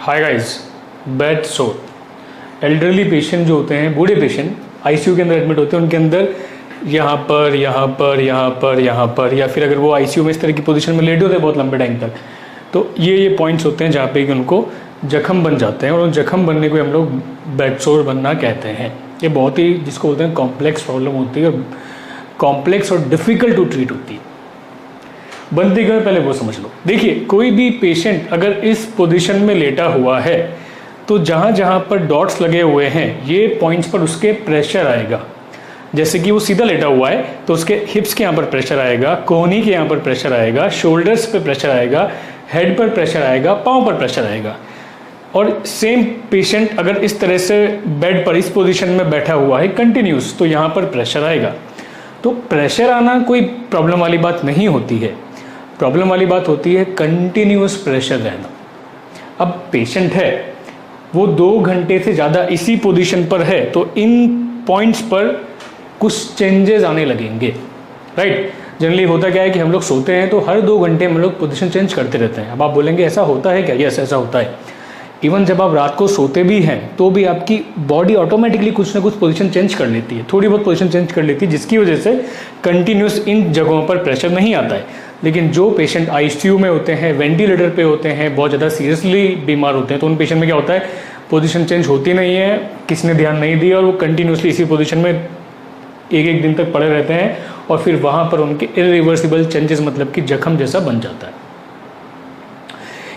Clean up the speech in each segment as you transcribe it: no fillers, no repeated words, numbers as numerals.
Hi guys, bed सोर elderly patient जो होते हैं, बूढ़े पेशेंट आईसीयू के अंदर एडमिट होते हैं, उनके अंदर यहाँ पर या फिर अगर वो आईसीयू में इस तरह की पोजीशन में लेटे होते हैं बहुत लंबे टाइम तक, तो ये पॉइंट्स होते हैं जहाँ पे कि उनको जख्म बन जाते हैं और उन जख्म बनने को हम लोग बेड सोर बनना कहते हैं। ये बहुत ही जिसको बोलते हैं कॉम्प्लेक्स प्रॉब्लम होती है और कॉम्प्लेक्स और डिफ़िकल्ट टू ट्रीट होती है। बनती क्या है पहले वो समझ लो। देखिए, कोई भी पेशेंट अगर इस पोजीशन में लेटा हुआ है तो जहाँ जहाँ पर डॉट्स लगे हुए हैं ये पॉइंट्स पर उसके प्रेशर आएगा। जैसे कि वो सीधा लेटा हुआ है तो उसके हिप्स के यहाँ पर प्रेशर आएगा, कोहनी के यहाँ पर प्रेशर आएगा, शोल्डर्स पे प्रेशर आएगा, हेड पर प्रेशर आएगा, पाँव पर प्रेशर आएगा। और सेम पेशेंट अगर इस तरह से बेड पर इस पोजीशन में बैठा हुआ है कंटिन्यूस, तो यहाँ पर प्रेशर आएगा। तो प्रेशर आना कोई प्रॉब्लम वाली बात नहीं होती है। प्रॉब्लम वाली बात होती है कंटिन्यूस प्रेशर रहना। अब पेशेंट है वो 2 घंटे से ज़्यादा इसी पोजीशन पर है तो इन पॉइंट्स पर कुछ चेंजेस आने लगेंगे, राइट। जनरली होता क्या है कि हम लोग सोते हैं तो हर 2 घंटे हम लोग पोजीशन चेंज करते रहते हैं। अब आप बोलेंगे ऐसा होता है क्या? यस, ऐसा होता है। इवन जब आप रात को सोते भी हैं तो भी आपकी बॉडी ऑटोमेटिकली कुछ ना कुछ पोजीशन चेंज कर लेती है, थोड़ी बहुत पोजीशन चेंज कर लेती है, जिसकी वजह से कंटिन्यूस इन जगहों पर प्रेशर नहीं आता है। लेकिन जो पेशेंट आईसीयू में होते हैं, वेंटिलेटर पे होते हैं, बहुत ज़्यादा सीरियसली बीमार होते हैं, तो उन पेशेंट में क्या होता है, पोजीशन चेंज होती नहीं है, किसी ने ध्यान नहीं दिया और वो कंटिन्यूसली इसी पोजीशन में एक दिन तक पड़े रहते हैं और फिर वहाँ पर उनके इरिवर्सिबल चेंजेस मतलब कि जख्म जैसा बन जाता है।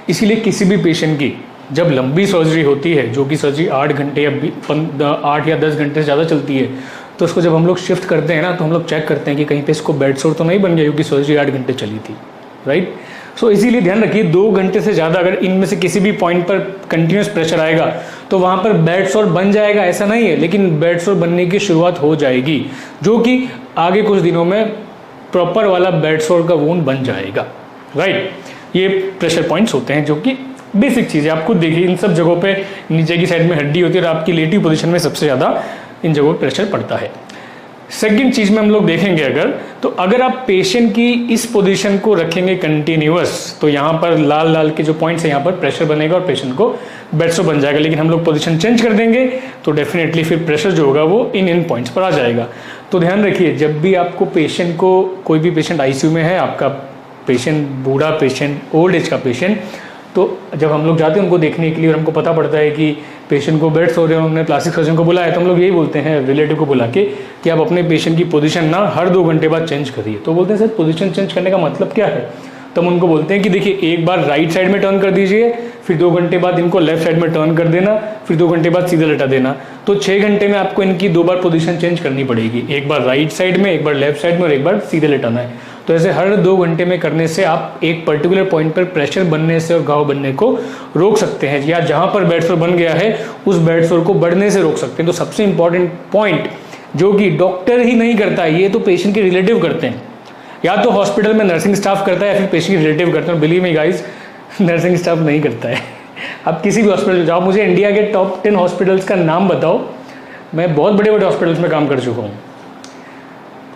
इसीलिए किसी भी पेशेंट की जब लंबी सर्जरी होती है, जो कि सर्जरी 8 घंटे या 8 या 10 घंटे से ज़्यादा चलती है, तो उसको जब हम लोग शिफ्ट करते हैं ना तो हम लोग चेक करते हैं कि कहीं पे इसको बेड सोर तो नहीं बन गया क्योंकि सर्जरी 8 घंटे चली थी, राइट। सो इसीलिए ध्यान रखिए 2 घंटे से ज़्यादा अगर इनमें से किसी भी पॉइंट पर कंटिन्यूस प्रेशर आएगा तो वहाँ पर बेड सोर बन जाएगा, ऐसा नहीं है, लेकिन बेड सोर बनने की शुरुआत हो जाएगी, जो कि आगे कुछ दिनों में प्रॉपर वाला बेड सोर का वूंड बन जाएगा, राइट। ये प्रेशर पॉइंट्स होते हैं जो कि बेसिक चीज़ है। आप खुद देखिए इन सब जगहों पे नीचे की साइड में हड्डी होती है और आपकी लेटिव पोजीशन में सबसे ज़्यादा इन जगहों पर प्रेशर पड़ता है। सेकंड चीज़ में हम लोग देखेंगे अगर आप पेशेंट की इस पोजीशन को रखेंगे कंटिन्यूअस तो यहाँ पर लाल लाल के जो पॉइंट्स हैं यहाँ पर प्रेशर बनेगा और पेशेंट को बेड सोर बन जाएगा। लेकिन हम लोग पोजीशन चेंज कर देंगे तो डेफिनेटली फिर प्रेशर जो होगा वो इन पॉइंट्स पर आ जाएगा। तो ध्यान रखिए जब भी आपको पेशेंट को, कोई भी पेशेंट आईसीयू में है, आपका पेशेंट बूढ़ा पेशेंट, ओल्ड एज का पेशेंट, तो जब हम लोग जाते हैं उनको देखने के लिए और हमको पता पड़ता है कि पेशेंट को बेड सोर है, उन्होंने प्लास्टिक सर्जन को बुलाया, तो हम लोग यही बोलते हैं रिलेटिव को बुला के कि आप अपने पेशेंट की पोजीशन ना हर 2 घंटे बाद चेंज करिए। तो बोलते हैं सर पोजीशन चेंज करने का मतलब क्या है? तो हम उनको बोलते हैं कि देखिए एक बार राइट साइड में टर्न कर दीजिए, फिर 2 घंटे बाद इनको लेफ्ट साइड में टर्न कर देना, फिर 2 घंटे बाद सीधे लेटा देना। तो 6 घंटे में आपको इनकी 2 बार पोजीशन चेंज करनी पड़ेगी, एक बार राइट साइड में, एक बार लेफ्ट साइड में और एक बार सीधे लेटाना है। तो ऐसे हर 2 घंटे में करने से आप एक पर्टिकुलर पॉइंट पर प्रेशर बनने से और घाव बनने को रोक सकते हैं, या जहाँ पर बेड सोर बन गया है उस बेड सोर को बढ़ने से रोक सकते हैं। तो सबसे इंपॉर्टेंट पॉइंट जो कि डॉक्टर ही नहीं करता है, ये तो पेशेंट के रिलेटिव करते हैं, या तो हॉस्पिटल में नर्सिंग स्टाफ करता है या फिर पेशेंट के रिलेटिव करते हैं। Believe me guys, nursing staff नहीं करता है। आप किसी भी हॉस्पिटल जाओ, मुझे इंडिया के टॉप 10 हॉस्पिटल्स का नाम बताओ, मैं बहुत बड़े बड़े हॉस्पिटल्स में काम कर चुका हूँ,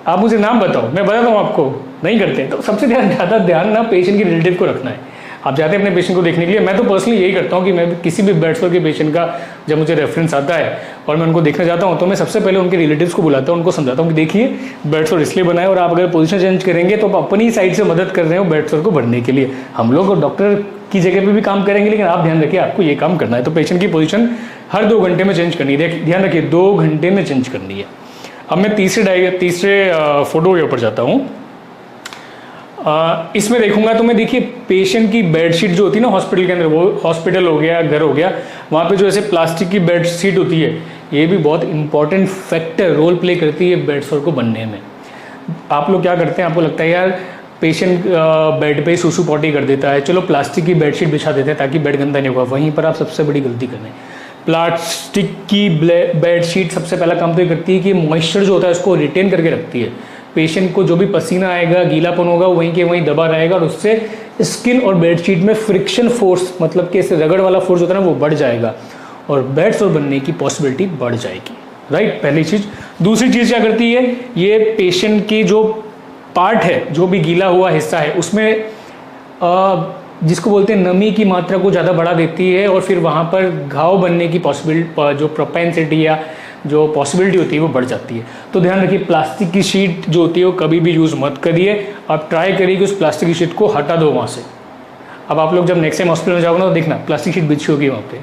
आप मुझे नाम बताओ, मैं बताता हूँ आपको, नहीं करते। तो सबसे ज़्यादा ध्यान ना पेशेंट के रिलेटिव को रखना है। आप जाते हैं अपने पेशेंट को देखने के लिए, मैं तो पर्सनली यही करता हूँ कि मैं किसी भी बेड सोर के पेशेंट का जब मुझे रेफरेंस आता है और मैं उनको देखना चाहता हूँ तो मैं सबसे पहले उनके रिलेटिव्स को बुलाता हूँ, उनको समझाता हूँ कि देखिए बेड सोर इसलिए बना है और आप अगर पोजीशन चेंज करेंगे तो आप अपनी साइड से मदद कर रहे हो बेड सोर को बढ़ने के लिए। हम लोग डॉक्टर की जगह पर भी काम करेंगे, लेकिन आप ध्यान रखिए आपको ये काम करना है। तो पेशेंट की पोजीशन हर 2 घंटे में चेंज करनी है, ध्यान रखिए 2 घंटे में चेंज करनी है। अब मैं तीसरे फोटो के ऊपर जाता हूँ। इसमें देखूंगा तो मैं देखिए पेशेंट की बेडशीट जो होती है ना हॉस्पिटल के अंदर, वो हॉस्पिटल हो गया, घर हो गया, वहाँ पे जो ऐसे प्लास्टिक की बेडशीट होती है, ये भी बहुत इंपॉर्टेंट फैक्टर रोल प्ले करती है बेड सोर को बनने में। आप लोग क्या करते हैं, आपको लगता है यार पेशेंट बेड पे ही सूसू पॉटी कर देता है, चलो प्लास्टिक की बेडशीट बिछा देते हैं ताकि बेड गंदा नहीं होगा। वहीं पर आप सबसे बड़ी गलती कर रहे हैं। प्लास्टिक की बेडशीट सबसे पहला काम तो ये करती है कि मॉइस्चर जो होता है उसको रिटेन करके रखती है। पेशेंट को जो भी पसीना आएगा, गीलापन होगा, वहीं के वहीं दबा रहेगा और उससे स्किन और बेडशीट में फ्रिक्शन फोर्स, मतलब कि रगड़ वाला फोर्स होता है ना, वो बढ़ जाएगा और बेड सोर बनने की पॉसिबिलिटी बढ़ जाएगी, राइट। पहली चीज़। दूसरी चीज़ क्या करती है, ये पेशेंट की जो पार्ट है, जो भी गीला हुआ हिस्सा है, उसमें जिसको बोलते हैं नमी की मात्रा को ज़्यादा बढ़ा देती है और फिर वहाँ पर घाव बनने की जो प्रोपेंसिटी या जो पॉसिबिलिटी होती है वो बढ़ जाती है। तो ध्यान रखिए, प्लास्टिक की शीट जो होती है वो कभी भी यूज़ मत करिए। आप ट्राई करिए कि उस प्लास्टिक की शीट को हटा दो वहाँ से। अब आप लोग जब नेक्स्ट टाइम हॉस्पिटल में जाओगे ना तो देखना प्लास्टिक शीट बिछी होगी वहाँ पे,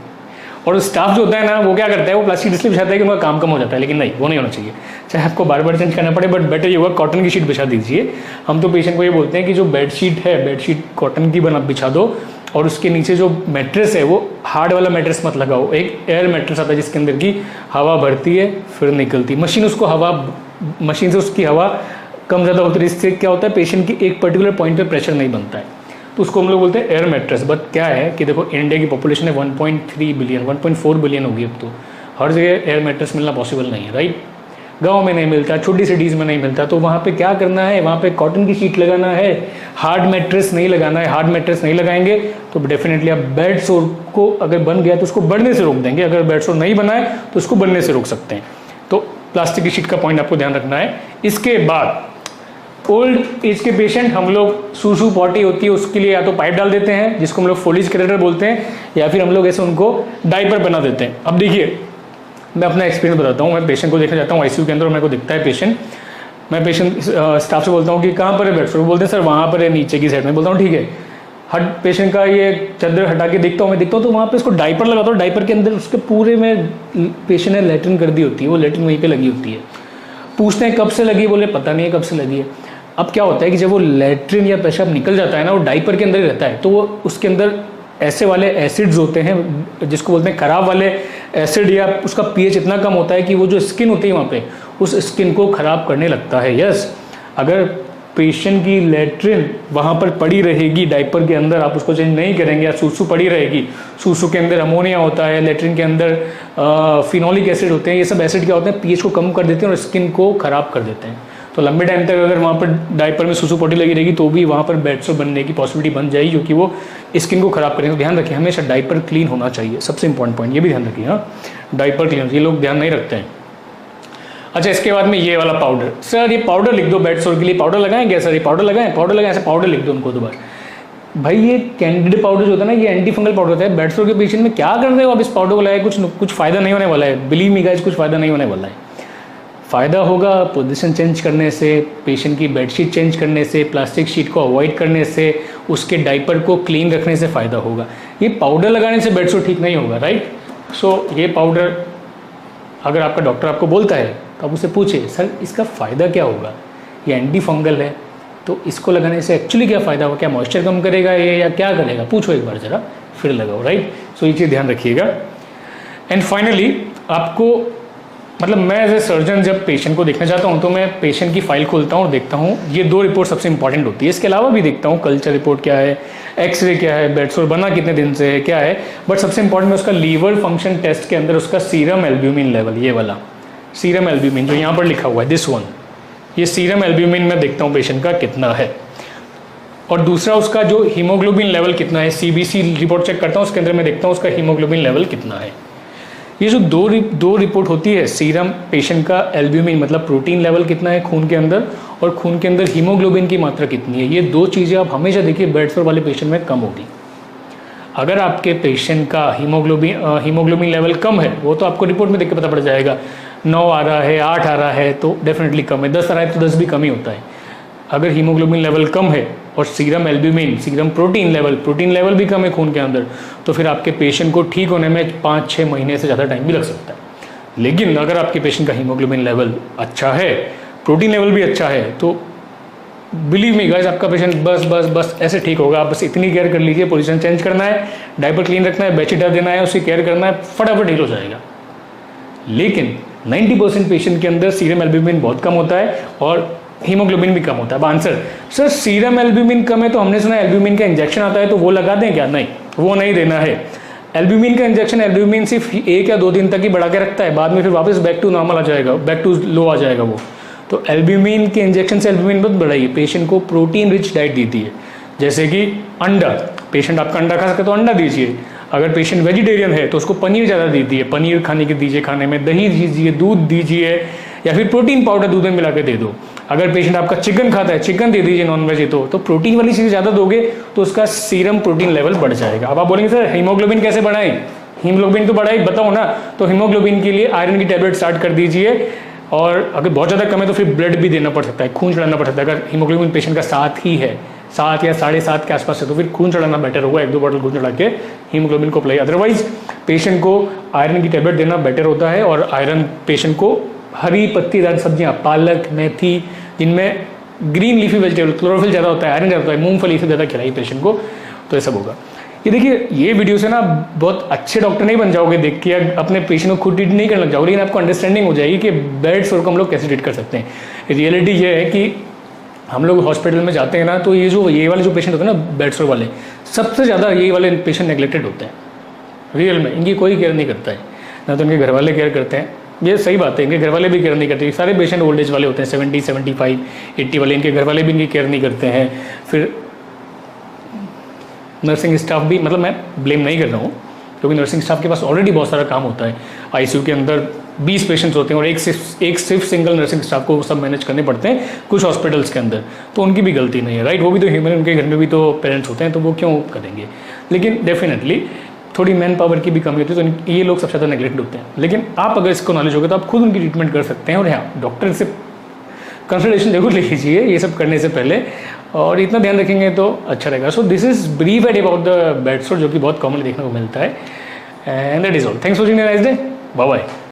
और स्टाफ जो होता है ना वो क्या करता है, वो प्लास्टिक इसलिए बिछाता है कि उनका काम कम हो जाता है, लेकिन नहीं, वो नहीं होना चाहिए। चाहे आपको बार बार चेंज करना पड़े, बट बेटर ये होगा कॉटन की शीट बिछा दीजिए। हम तो पेशेंट को ये बोलते हैं कि जो बेडशीट है, बेडशीट कॉटन की बिछा दो, और उसके नीचे जो मैट्रेस है वो हार्ड वाला मैट्रेस मत लगाओ। एक एयर मैट्रेस आता है जिसके अंदर की हवा भरती है फिर निकलती, मशीन से उसकी हवा कम ज़्यादा होती है। इससे क्या होता है, पेशेंट की एक पर्टिकुलर पॉइंट पर प्रेशर नहीं बनता है, तो उसको हम लोग बोलते हैं एयर मैट्रेस। बट क्या है कि देखो, इंडिया की पॉपुलेशन है 1.3 बिलियन, 1.4 बिलियन होगी अब तो, हर जगह एयर मैट्रेस मिलना पॉसिबल नहीं है, राइट। गांव में नहीं मिलता, छोटी सिटीज़ में नहीं मिलता, तो वहाँ पे क्या करना है, वहाँ पे कॉटन की शीट लगाना है, हार्ड मैट्रेस नहीं लगाना है। हार्ड मैट्रेस नहीं लगाएंगे तो डेफिनेटली आप बेड सोर को अगर बन गया तो उसको बढ़ने से रोक देंगे, अगर बेड सोर नहीं बना है तो उसको बनने से रोक सकते हैं। तो प्लास्टिक की शीट का पॉइंट आपको ध्यान रखना है। इसके बाद ओल्ड एज के पेशेंट, हम लोग सूसू पॉटी होती है उसके लिए या तो पाइप डाल देते हैं जिसको हम लोग फोलिज कैरेटर बोलते हैं, या फिर हम लोग ऐसे उनको डायपर बना देते हैं। अब देखिए, मैं अपना एक्सपीरियंस बताता हूँ। मैं पेशेंट को देखने जाता हूँ आईसीयू के अंदर और मेरे को दिखता है पेशेंट, मैं पेशेंट स्टाफ से बोलता हूँ कि कहाँ पर है बेड सोर, वो बोलते हैं सर वहाँ पर है नीचे की साइड में। बोलता हूँ ठीक है, पेशेंट का ये चादर हटा के देखता हूँ, मैं देखता हूँ तो वहाँ पे उसको डायपर लगाता हूँ। डायपर के अंदर उसके पूरे में पेशेंट ने लेटरिन कर दी होती है, वो लेटरिन वहीं पे लगी होती है। पूछते हैं कब से लगी, बोले पता नहीं है कब से लगी है। अब क्या होता है कि जब वो लेटरिन या पेशाब निकल जाता है ना, वो डायपर के अंदर ही रहता है, तो वो उसके अंदर ऐसे वाले एसिड्स होते हैं जिसको बोलते हैं खराब वाले एसिड, या उसका पीएच इतना कम होता है कि वो जो स्किन होती है वहाँ पे, उस स्किन को ख़राब करने लगता है। यस, अगर पेशेंट की लेटरिन वहाँ पर पड़ी रहेगी डायपर के अंदर, आप उसको चेंज नहीं करेंगे, या सूसू पड़ी रहेगी, सूसू के अंदर अमोनिया होता है, लेटरिन के अंदर फिनोलिक एसिड होते हैं, ये सब एसिड क्या होते हैं, पीएच को कम कर देते हैं और स्किन को ख़राब कर देते हैं। तो लंबे टाइम तक अगर वहाँ पर डायपर में सूसू पोटी लगी रहेगी तो भी वहाँ पर बेड सोर बनने की पॉसिबिलिटी बन जाएगी, क्योंकि वो स्किन को खराब करेंगे। तो ध्यान रखिए, हमेशा डायपर क्लीन होना चाहिए, सबसे इंपॉर्टेंट पॉइंट ये भी ध्यान रखिए। हाँ, डायपर क्लीन, ये लोग ध्यान नहीं रखते हैं। अच्छा, इसके बाद में ये वाला पाउडर, सर ये पाउडर लिख दो बेड सोर के लिए, पाउडर लगाएंगे सर, ये पाउडर लगाएं, ऐसे पाउडर लिख दो उनको दोबारा। भाई ये कैंडिडेट पाउडर जो होता है ना, ये एंटी फंगल पाउडर होता है। बेड सोर के पेशेंट में क्या कर रहे हो आप, इस पाउडर को लगाए कुछ फायदा नहीं होने वाला है, बिलीव मी गाइस, कुछ फायदा नहीं होने वाला है। फ़ायदा होगा पोजीशन चेंज करने से, पेशेंट की बेडशीट चेंज करने से, प्लास्टिक शीट को अवॉइड करने से, उसके डायपर को क्लीन रखने से फ़ायदा होगा। ये पाउडर लगाने से बेड सोर ठीक नहीं होगा, राइट। सो ये पाउडर अगर आपका डॉक्टर आपको बोलता है तो आप उससे पूछिए सर इसका फ़ायदा क्या होगा, ये एंटी फंगल है तो इसको लगाने से एक्चुअली क्या फ़ायदा होगा, क्या मॉइस्चर कम करेगा ये या क्या करेगा, पूछो एक बार ज़रा, फिर लगाओ, राइट। सो ये चीज़ ध्यान रखिएगा। एंड फाइनली आपको मतलब मैं एज ए सर्जन जब पेशेंट को देखना चाहता हूँ तो मैं पेशेंट की फाइल खोलता हूँ और देखता हूँ, ये 2 रिपोर्ट सबसे इंपॉर्टेंट होती है। इसके अलावा भी देखता हूँ कल्चर रिपोर्ट क्या है, एक्सरे क्या है, बेड सोर बना कितने दिन से है, क्या है, बट सबसे इंपॉर्टेंट मैं उसका लीवर फंक्शन टेस्ट के अंदर उसका सीरम एल्ब्यूमिन लेवल, ये वाला सीरम एल्ब्यूमिन जो यहाँ पर लिखा हुआ है दिस वन, ये सीरम एल्ब्यूमिन मैं देखता हूँ पेशेंट का कितना है। और दूसरा उसका जो हीमोग्लोबिन लेवल कितना है, सीबीसी रिपोर्ट चेक करता हूँ, उसके अंदर मैं देखता हूँ उसका हीमोग्लोबिन लेवल कितना है। ये जो दो रिपोर्ट होती है, सीरम पेशेंट का एल्ब्यूमिन मतलब प्रोटीन लेवल कितना है खून के अंदर, और खून के अंदर हीमोग्लोबिन की मात्रा कितनी है, ये 2 चीज़ें आप हमेशा देखिए बेड सोर वाले पेशेंट में कम होगी। अगर आपके पेशेंट का हीमोग्लोबिन लेवल कम है, वो तो आपको रिपोर्ट में देख के पता पड़ जाएगा, 9 आ रहा है, 8 आ रहा है तो डेफिनेटली कम है, 10 आ रहा है तो 10 भी कम ही होता है। अगर हीमोग्लोबिन लेवल कम है और serum albumin, serum protein level भी कम है खून के अंदर, तो फिर आपके पेशेंट को ठीक होने में 5-6 महीने से ज़्यादा टाइम भी लग सकता है। लेकिन अगर आपके पेशेंट का हीमोग्लोबिन लेवल अच्छा है, प्रोटीन लेवल भी अच्छा है, तो बिलीव मी गाइस आपका पेशेंट बस ऐसे ठीक होगा। आप बस इतनी केयर कर लीजिए, पोजीशन चेंज करना है, डायपर क्लीन रखना है, बेडशीट देना है, उसकी केयर करना है, फटाफट हील हो जाएगा। लेकिन 90% पेशेंट के अंदर सीरम एल्ब्यूमिन बहुत कम होता है और हीमोग्लोबिन भी कम होता है। अब आंसर, सर सीरम एल्ब्यूमिन कम है तो हमने सुना एल्ब्यूमिन का इंजेक्शन आता है तो वो लगा दें क्या, नहीं, वो नहीं देना है। एल्ब्यूमिन का इंजेक्शन एल्ब्यूमिन सिर्फ 1 या 2 दिन तक ही बढ़ा के रखता है, बाद में फिर वापस बैक टू नॉर्मल आ जाएगा, बैक टू लो आ जाएगा वो। तो एल्ब्यूमिन के इंजेक्शन से एल्ब्यूमिन मत बढ़ाइए, पेशेंट को प्रोटीन रिच डाइट दीजिए, जैसे कि अंडा, पेशेंट आपका अंडा खा सकते तो अंडा दीजिए। अगर पेशेंट वेजिटेरियन है तो उसको पनीर ज़्यादा दीजिए, पनीर खाने के दीजिए, खाने में दही दीजिए, दूध दीजिए, या फिर प्रोटीन पाउडर दूध में मिला के दे दो। अगर पेशेंट आपका चिकन खाता है, चिकन दे दीजिए नॉन वेज है तो प्रोटीन वाली चीज़ ज़्यादा दोगे तो उसका सीरम प्रोटीन लेवल बढ़ जाएगा। अब आप बोलेंगे सर हीमोग्लोबिन कैसे बढ़ाएं, हीमोग्लोबिन तो बढ़ाई बताओ ना, तो हीमोग्लोबिन के लिए आयरन की टैबलेट स्टार्ट कर दीजिए, और अगर बहुत ज़्यादा कम है तो फिर ब्लड भी देना पड़ सकता है, खून चढ़ाना पड़ सकता है। अगर हीमोग्लोबिन पेशेंट का 7 ही है, 7 या 7.5 के आसपास है, तो फिर खून चढ़ाना बेटर होगा, 1-2 बॉटल खून चढ़ा के हीमोग्लोबिन को अप्लाई। अदरवाइज पेशेंट को आयरन की टैबलेट देना बेटर होता है, और आयरन पेशेंट को हरी पत्तीदार सब्जियां, पालक, मेथी, जिनमें ग्रीन लीफी वेजिटेबल क्लोरोफिल ज़्यादा होता है, आयरन ज़्यादा होता है, मूंगफली से ज़्यादा खिलाई पेशेंट को, तो ये सब होगा। ये देखिए, ये वीडियो से ना बहुत अच्छे डॉक्टर नहीं बन जाओगे देख के, अपने पेशेंट को खुद ट्रीट नहीं करना चाहोगे, लेकिन आपको अंडरस्टैंडिंग हो जाएगी कि बेड सोर को हम लोग कैसे ट्रीट कर सकते हैं। रियलिटी ये है कि हम लोग हॉस्पिटल में जाते हैं ना, तो ये वाले जो पेशेंट होते हैं ना बेड सोर वाले, सबसे ज़्यादा ये वाले पेशेंट नेग्लेक्टेड होते हैं रियल में। इनकी कोई केयर नहीं करता है, ना तो इनके घर वाले केयर करते हैं, ये सही बात है, इनके घर वाले भी केयर नहीं करते। सारे पेशेंट ओल्ड एज वाले होते हैं, 70, 75, 80 वाले, इनके घर वाले भी इनकी केयर नहीं करते हैं। फिर नर्सिंग स्टाफ भी, मतलब मैं ब्लेम नहीं कर रहा हूँ, क्योंकि नर्सिंग स्टाफ के पास ऑलरेडी बहुत सारा काम होता है। आईसीयू के अंदर 20 पेशेंट्स होते हैं और एक सिर्फ सिंगल नर्सिंग स्टाफ को सब मैनेज करने पड़ते हैं कुछ हॉस्पिटल्स के अंदर, तो उनकी भी गलती नहीं है, राइट। वो भी तो ह्यूमन, उनके घर में भी तो पेरेंट्स होते हैं, तो वो क्यों करेंगे। लेकिन डेफिनेटली थोड़ी मैन पावर की भी कमी होती है, तो ये लोग सबसे ज़्यादा नेग्लेक्ट होते हैं। लेकिन आप अगर इसको नॉलेज होगा तो आप खुद उनकी ट्रीटमेंट कर सकते हैं। और हाँ, डॉक्टर से कंसल्टेशन जरूर ले लीजिए ये सब करने से पहले, और इतना ध्यान रखेंगे तो अच्छा रहेगा। So this is brief ad about the bed sore, जो कि बहुत कॉमनली देखने को मिलता है। And that is all. Thanks for watching, nice day, bye bye.